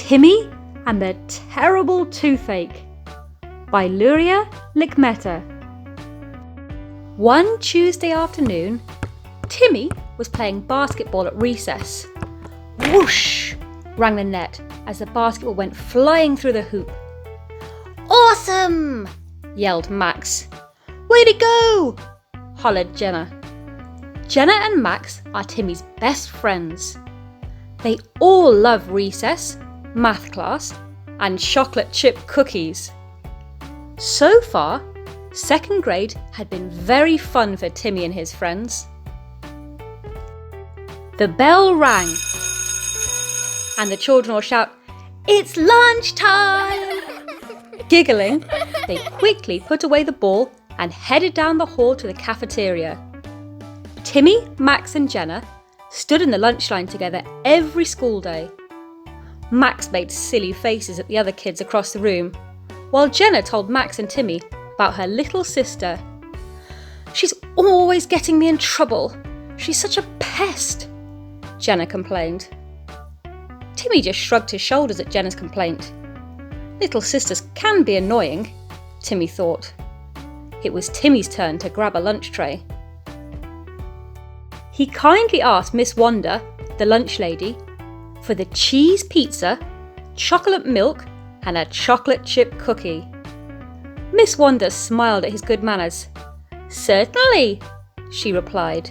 Timmy and the Terrible Toothache by Lirije Likmeta. One Tuesday afternoon, Timmy was playing basketball at recess. Whoosh! Rang the net as the basketball went flying through the hoop. Awesome! Yelled Max. Way to go! Hollered Jenna. Jenna and Max are Timmy's best friends. They all love recess, math class, and chocolate chip cookies. So far, second grade had been very fun for Timmy and his friends. The bell rang, and the children all shout, "It's lunchtime!" Giggling, they quickly put away the ball and headed down the hall to the cafeteria. Timmy, Max and Jenna stood in the lunch line together every school day. Max made silly faces at the other kids across the room, while Jenna told Max and Timmy about her little sister. "She's always getting me in trouble. She's such a pest," Jenna complained. Timmy just shrugged his shoulders at Jenna's complaint. Little sisters can be annoying, Timmy thought. It was Timmy's turn to grab a lunch tray. He kindly asked Miss Wanda, the lunch lady, for the cheese pizza, chocolate milk, and a chocolate chip cookie. Miss Wanda smiled at his good manners. "Certainly," she replied.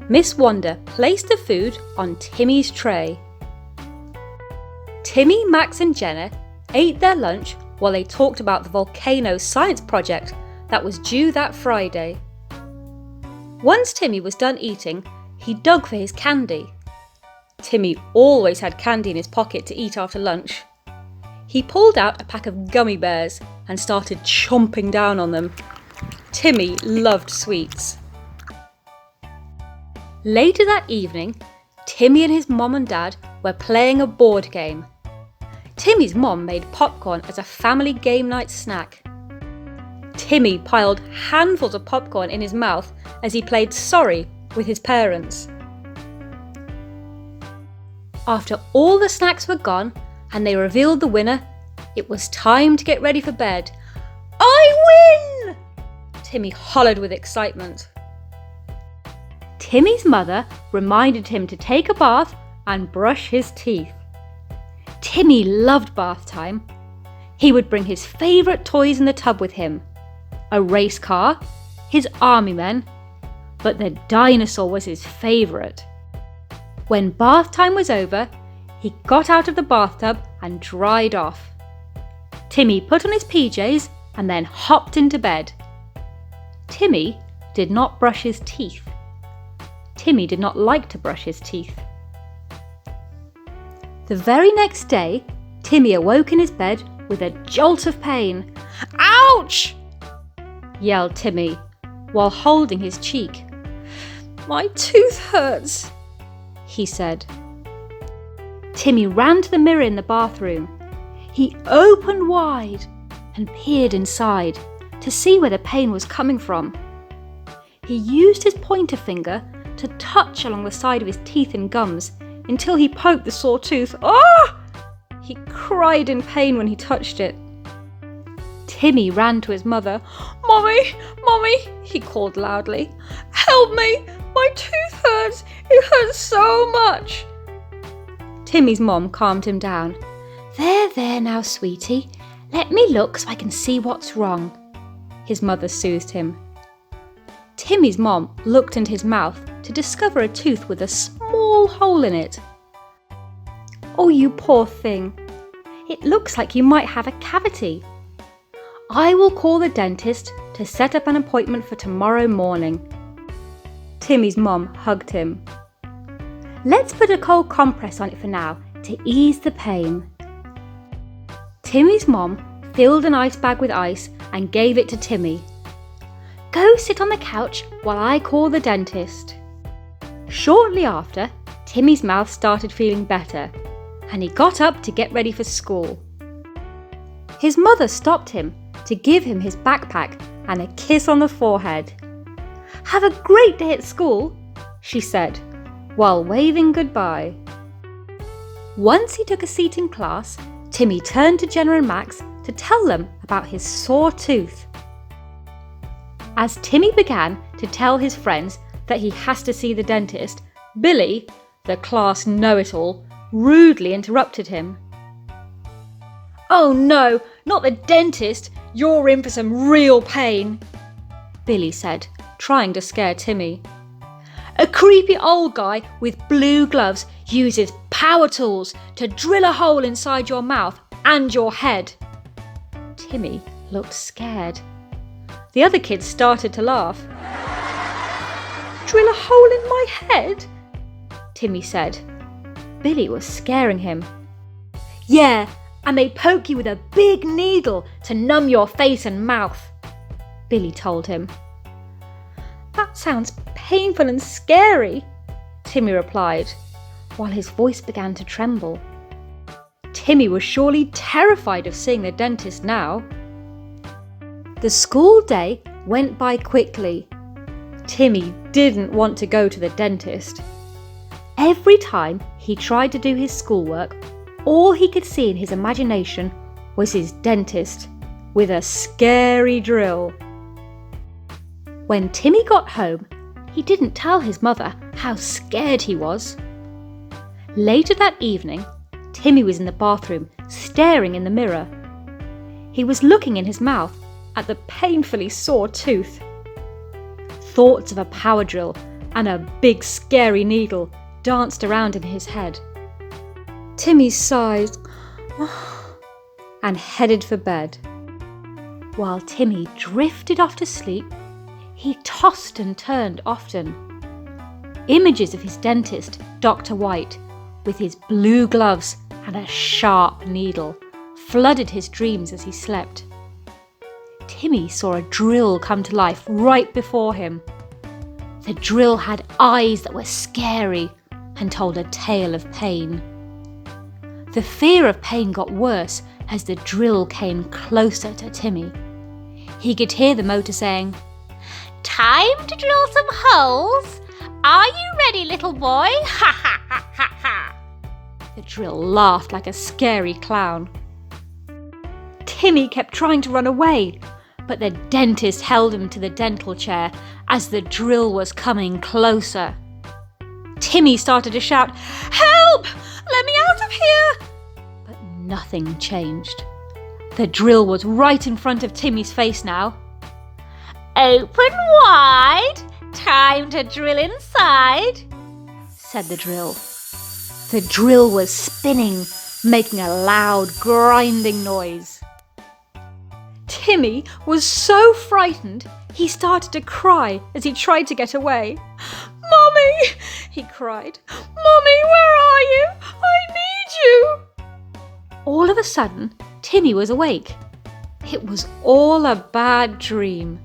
Miss Wanda placed the food on Timmy's tray. Timmy, Max and Jenna ate their lunch while they talked about the volcano science project that was due that Friday. Once Timmy was done eating, he dug for his candy. Timmy always had candy in his pocket to eat after lunch. He pulled out a pack of gummy bears and started chomping down on them. Timmy loved sweets. Later that evening, Timmy and his mom and dad were playing a board game. Timmy's mom made popcorn as a family game night snack. Timmy piled handfuls of popcorn in his mouth as he played sorry with his parents. After all the snacks were gone and they revealed the winner, it was time to get ready for bed. "I win!" Timmy hollered with excitement. Timmy's mother reminded him to take a bath and brush his teeth. Timmy loved bath time. He would bring his favourite toys in the tub with him. A race car, his army men, but the dinosaur was his favourite. When bath time was over, he got out of the bathtub and dried off. Timmy put on his PJs and then hopped into bed. Timmy did not brush his teeth. Timmy did not like to brush his teeth. The very next day, Timmy awoke in his bed with a jolt of pain. "Ouch!" yelled Timmy while holding his cheek. "My tooth hurts," he said. Timmy ran to the mirror in the bathroom. He opened wide and peered inside to see where the pain was coming from. He used his pointer finger to touch along the side of his teeth and gums until he poked the sore tooth. "Ah!" He cried in pain when he touched it. Timmy ran to his mother. "Mommy, Mommy," he called loudly. "Help me! My tooth hurts! It hurts so much!" Timmy's mom calmed him down. There now, sweetie. Let me look so I can see what's wrong," his mother soothed him. Timmy's mom looked into his mouth to discover a tooth with a small hole in it. "Oh, you poor thing. It looks like you might have a cavity. I will call the dentist to set up an appointment for tomorrow morning." Timmy's mom hugged him. "Let's put a cold compress on it for now to ease the pain." Timmy's mom filled an ice bag with ice and gave it to Timmy. "Go sit on the couch while I call the dentist." Shortly after, Timmy's mouth started feeling better, and he got up to get ready for school. His mother stopped him to give him his backpack and a kiss on the forehead. "Have a great day at school," she said, while waving goodbye. Once he took a seat in class, Timmy turned to Jenna and Max to tell them about his sore tooth. As Timmy began to tell his friends that he has to see the dentist, Billy, the class know-it-all, rudely interrupted him. "Oh no, not the dentist! You're in for some real pain," Billy said, trying to scare Timmy. "A creepy old guy with blue gloves uses power tools to drill a hole inside your mouth and your head." Timmy looked scared. The other kids started to laugh. "Drill a hole in my head?" Timmy said. Billy was scaring him. "Yeah, and they poke you with a big needle to numb your face and mouth," Billy told him. "That sounds painful and scary," Timmy replied, while his voice began to tremble. Timmy was surely terrified of seeing the dentist now. The school day went by quickly. Timmy didn't want to go to the dentist. Every time he tried to do his schoolwork, all he could see in his imagination was his dentist with a scary drill. When Timmy got home, he didn't tell his mother how scared he was. Later that evening, Timmy was in the bathroom, staring in the mirror. He was looking in his mouth at the painfully sore tooth. Thoughts of a power drill and a big scary needle danced around in his head. Timmy sighed and headed for bed. While Timmy drifted off to sleep, he tossed and turned often. Images of his dentist, Dr. White, with his blue gloves and a sharp needle, flooded his dreams as he slept. Timmy saw a drill come to life right before him. The drill had eyes that were scary and told a tale of pain. The fear of pain got worse as the drill came closer to Timmy. He could hear the motor saying, "Time to drill some holes. Are you ready, little boy? Ha ha ha ha ha." The drill laughed like a scary clown. Timmy kept trying to run away, but the dentist held him to the dental chair as the drill was coming closer. Timmy started to shout, "Help! Let me out of here!" But nothing changed. The drill was right in front of Timmy's face now. "Open wide! Time to drill inside," said the drill. The drill was spinning, making a loud, grinding noise. Timmy was so frightened, he started to cry as he tried to get away. "Mummy!" he cried. "Mummy, where are you? I need you!" All of a sudden, Timmy was awake. It was all a bad dream.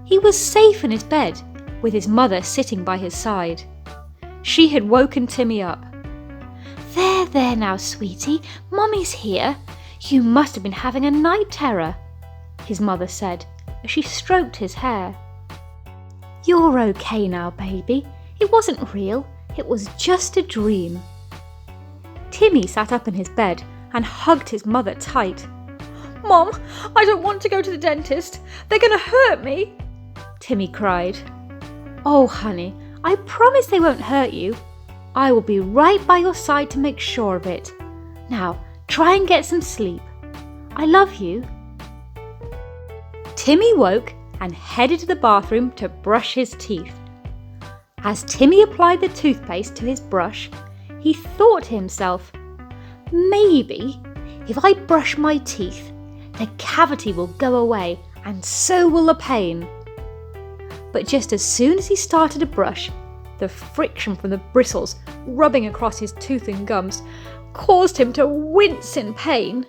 He was safe in his bed, with his mother sitting by his side. She had woken Timmy up. There now, sweetie, Mummy's here. You must have been having a night terror," his mother said as she stroked his hair. "You're okay now, baby. It wasn't real. It was just a dream." Timmy sat up in his bed and hugged his mother tight. "Mom, I don't want to go to the dentist. They're going to hurt me," Timmy cried. "Oh, honey, I promise they won't hurt you. I will be right by your side to make sure of it. Now, try and get some sleep. I love you." Timmy woke and headed to the bathroom to brush his teeth. As Timmy applied the toothpaste to his brush, he thought to himself, "Maybe if I brush my teeth, the cavity will go away and so will the pain." But just as soon as he started to brush, the friction from the bristles rubbing across his tooth and gums caused him to wince in pain.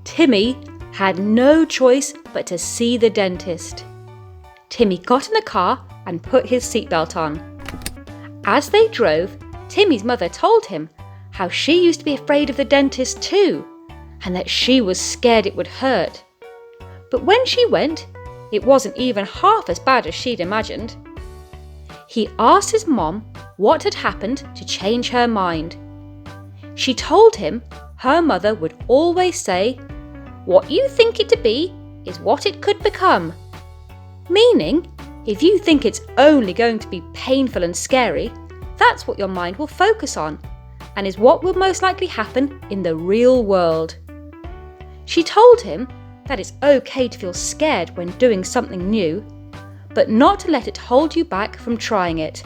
Timmy had no choice but to see the dentist. Timmy got in the car and put his seatbelt on. As they drove, Timmy's mother told him how she used to be afraid of the dentist too, and that she was scared it would hurt. But when she went, it wasn't even half as bad as she'd imagined. He asked his mom what had happened to change her mind. She told him her mother would always say, "What you think it to be is what it could become." Meaning, if you think it's only going to be painful and scary, that's what your mind will focus on, and is what will most likely happen in the real world. She told him that it's okay to feel scared when doing something new, but not to let it hold you back from trying it.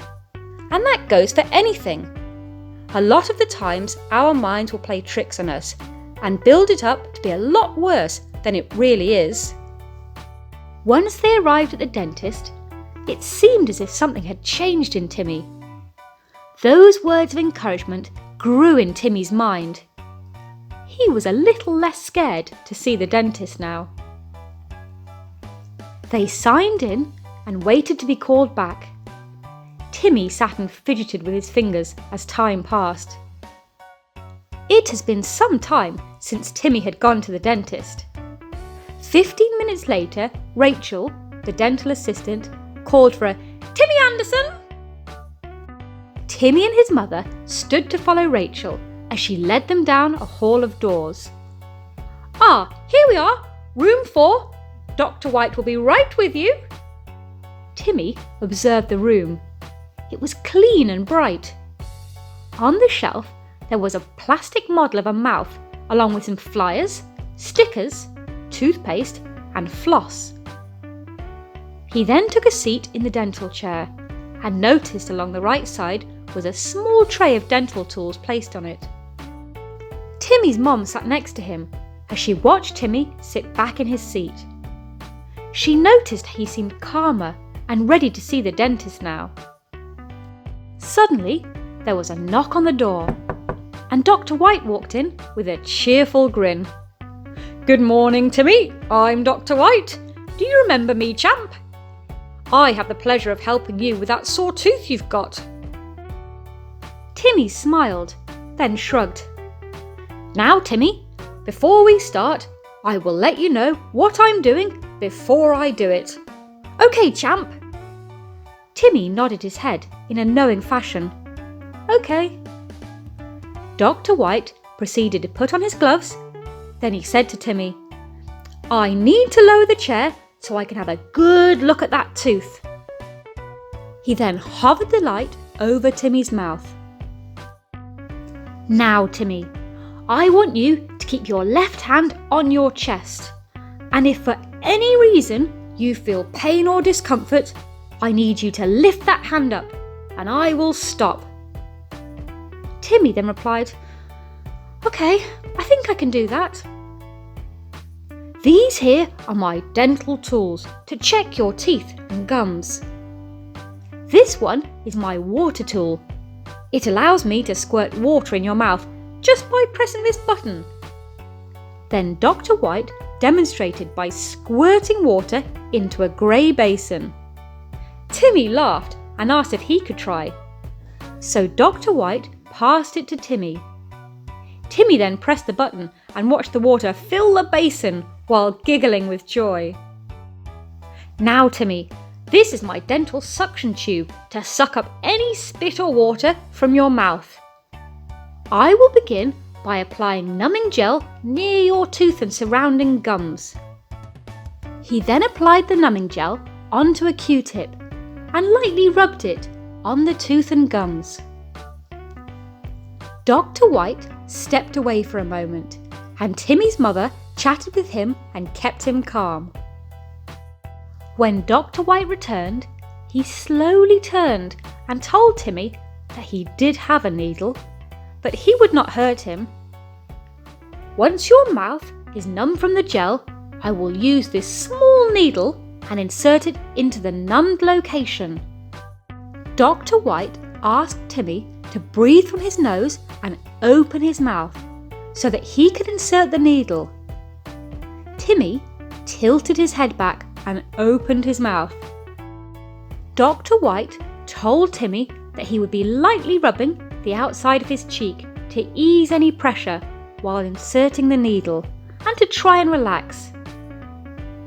And that goes for anything. A lot of the times our minds will play tricks on us and build it up to be a lot worse than it really is. Once they arrived at the dentist, it seemed as if something had changed in Timmy. Those words of encouragement grew in Timmy's mind. He was a little less scared to see the dentist now. They signed in and waited to be called back. Timmy sat and fidgeted with his fingers as time passed. It has been some time since Timmy had gone to the dentist. 15 minutes later, Rachel, the dental assistant, called for a "Timmy Anderson!" Timmy and his mother stood to follow Rachel as she led them down a hall of doors. "Ah, here we are, room 4. Dr. White will be right with you." Timmy observed the room. It was clean and bright. On the shelf, there was a plastic model of a mouth, along with some flyers, stickers, toothpaste, and floss. He then took a seat in the dental chair and noticed along the right side was a small tray of dental tools placed on it. Timmy's mom sat next to him as she watched Timmy sit back in his seat. She noticed he seemed calmer and ready to see the dentist now. Suddenly, there was a knock on the door, and Dr. White walked in with a cheerful grin. "Good morning, Timmy. I'm Dr. White. Do you remember me, champ? I have the pleasure of helping you with that sore tooth you've got." Timmy smiled, then shrugged. "Now, Timmy, before we start, I will let you know what I'm doing before I do it. Okay, champ?" Timmy nodded his head in a knowing fashion. "Okay." Dr. White proceeded to put on his gloves. Then he said to Timmy, "I need to lower the chair so I can have a good look at that tooth." He then hovered the light over Timmy's mouth. "Now, Timmy, I want you to keep your left hand on your chest. And if for any reason you feel pain or discomfort, I need you to lift that hand up and I will stop." Timmy then replied, "Okay, I think I can do that." "These here are my dental tools to check your teeth and gums. This one is my water tool. It allows me to squirt water in your mouth just by pressing this button." Then Dr. White demonstrated by squirting water into a grey basin. Timmy laughed and asked if he could try. So Dr. White passed it to Timmy. Timmy then pressed the button and watched the water fill the basin while giggling with joy. "Now, Timmy, this is my dental suction tube to suck up any spit or water from your mouth. I will begin by applying numbing gel near your tooth and surrounding gums." He then applied the numbing gel onto a Q-tip and lightly rubbed it on the tooth and gums. Dr. White stepped away for a moment, and Timmy's mother chatted with him and kept him calm. When Dr. White returned, he slowly turned and told Timmy that he did have a needle, but he would not hurt him. "Once your mouth is numb from the gel, I will use this small needle and insert it into the numbed location." Dr. White asked Timmy to breathe from his nose and open his mouth so that he could insert the needle. Timmy tilted his head back and opened his mouth. Dr. White told Timmy that he would be lightly rubbing the outside of his cheek to ease any pressure while inserting the needle and to try and relax.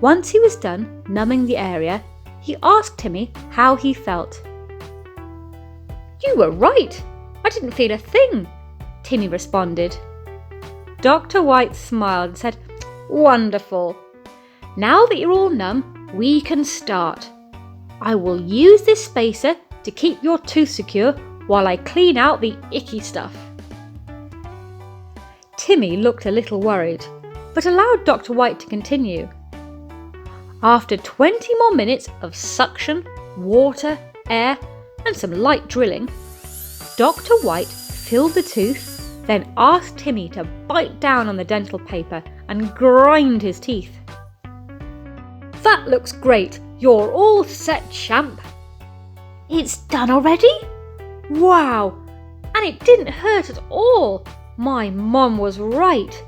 Once he was done numbing the area, he asked Timmy how he felt. "You were right. I didn't feel a thing. Timmy responded. Dr. White smiled and said, "Wonderful. Now that you're all numb, we can start. I will use this spacer to keep your tooth secure while I clean out the icky stuff." Timmy looked a little worried, but allowed Dr. White to continue. After 20 more minutes of suction, water, air, and some light drilling, Dr. White filled the tooth, then asked Timmy to bite down on the dental paper and grind his teeth. "That looks great. You're all set, champ." "It's done already? Wow! And it didn't hurt at all. My mom was right,"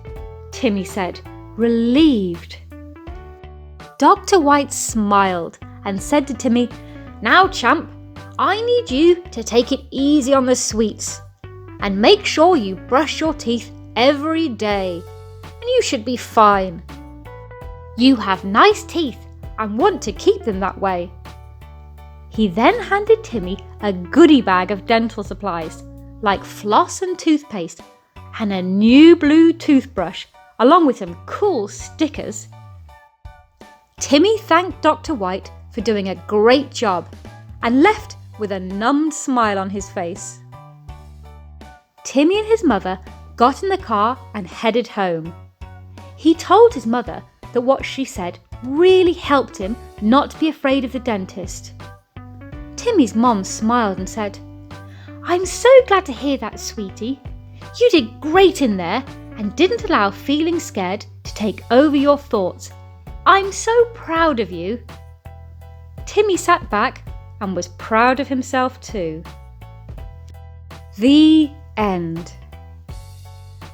Timmy said, relieved. Dr. White smiled and said to Timmy, "Now, champ, I need you to take it easy on the sweets and make sure you brush your teeth every day, and you should be fine. You have nice teeth and want to keep them that way." He then handed Timmy a goodie bag of dental supplies like floss and toothpaste and a new blue toothbrush along with some cool stickers. Timmy thanked Dr. White for doing a great job and left with a numbed smile on his face. Timmy and his mother got in the car and headed home. He told his mother that what she said really helped him not to be afraid of the dentist. Timmy's mom smiled and said, "I'm so glad to hear that, sweetie. You did great in there and didn't allow feeling scared to take over your thoughts. I'm so proud of you." Timmy sat back and was proud of himself too. The end.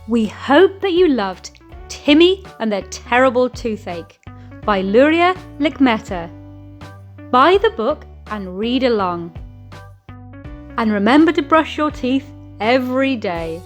We hope that you loved Timmy and the Terrible Toothache by Lirije Likmeta. Buy the book and read along. And remember to brush your teeth every day.